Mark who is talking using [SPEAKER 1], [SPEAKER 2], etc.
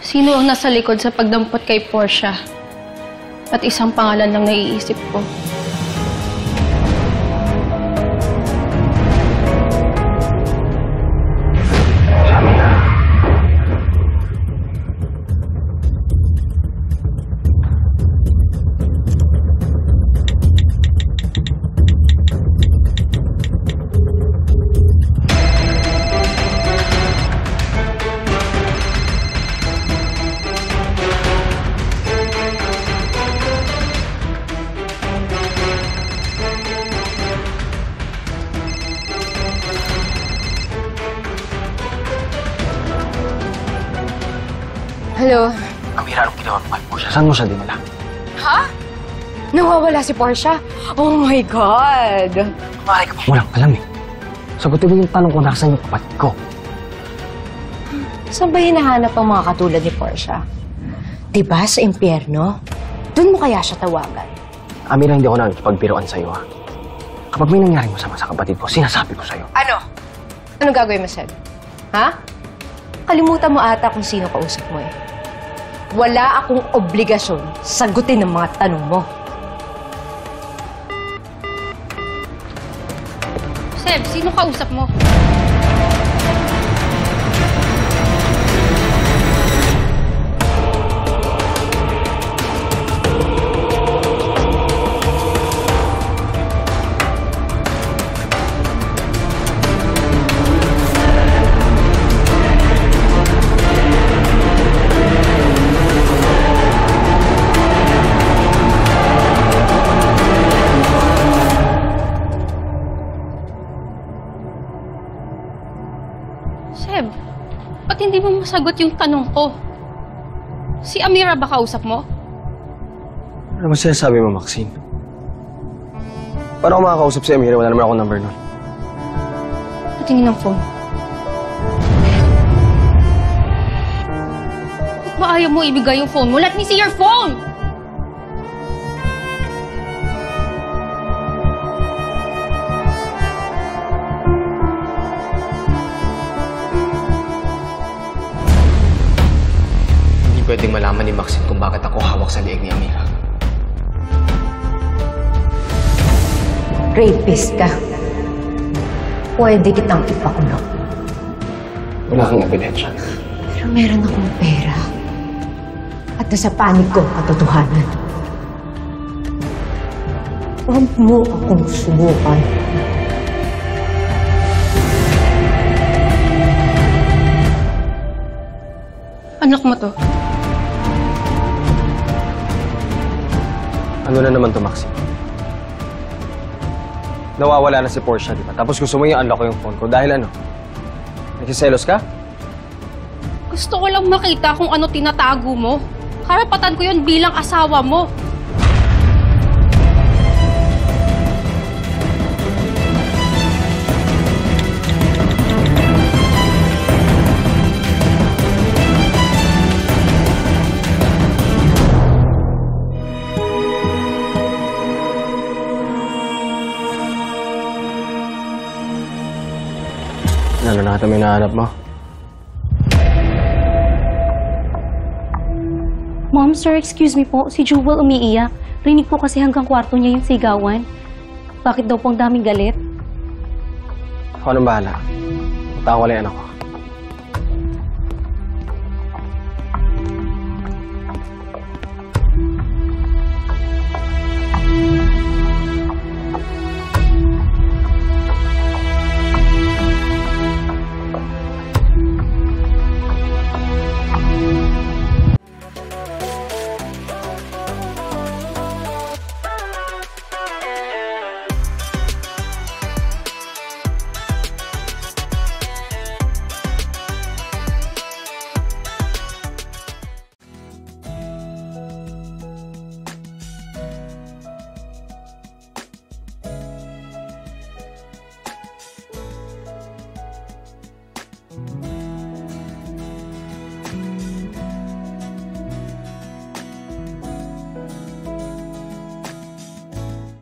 [SPEAKER 1] Sino ang nasa likod sa pagdampot kay Portia? At isang pangalan lang naiisip ko.
[SPEAKER 2] Hello?
[SPEAKER 3] Amira, anong ginawa mo kay Portia? Saan mo siya dinala?
[SPEAKER 2] Ha? Nawawala si Portia? Oh my God!
[SPEAKER 3] Kumari ka pa walang alam eh. Sagutin mo yung tanong ko nasan yung kapatid ko.
[SPEAKER 2] Saan ba hinahanap ang mga katulad ni Portia? Diba sa impyerno? Doon mo kaya siya tawagan?
[SPEAKER 3] Amira, hindi ako nakikipagbiruan sa'yo ha. Kapag may nangyaring masama sa kapatid ko, sinasabi ko sa'yo.
[SPEAKER 2] Ano? Anong gagawin mo, Seb? Ha? Kalimutan mo ata kung sino kausap mo eh. Wala akong obligasyon sagutin ang mga tanong mo.
[SPEAKER 1] Seb, sino kausap mo? Seb, ba't hindi mo masagot yung tanong ko? Si Amira ba kausap mo?
[SPEAKER 3] Ano ba sinasabi mo, Maxine? Paano ako makakausap si Amira? Wala naman akong number nun.
[SPEAKER 1] Patingin ng phone. Ba't ba ayaw mo ibigay yung phone mo? Let me see your phone!
[SPEAKER 3] Pwedeng malaman ni Maxine kung bakit ako hawak sa leeg ni Amira.
[SPEAKER 2] Rapist ka. Pwede kitang ipakulong.
[SPEAKER 3] Wala kang ebidensya.
[SPEAKER 2] Pero meron akong pera. At nasa panig ko ang katotohanan. Huwag mo akong subukan.
[SPEAKER 1] Anak mo to.
[SPEAKER 3] Ano na naman to, Maxine? Nawawala na si Portia, di ba? Tapos gusto mo i-unlock ko yung phone ko dahil ano? Nagsiselos ka?
[SPEAKER 1] Gusto ko lang makita kung ano tinatago mo. Karapatan ko yun bilang asawa mo.
[SPEAKER 3] Ano na ata may nahanap mo?
[SPEAKER 4] Ma'am, sir, excuse me po. Si Jewel umiiyak. Rinig po kasi hanggang kwarto niya yung sigawan. Bakit daw po ang daming galit?
[SPEAKER 3] Ako nang bahala. Punta ko lang yan ako.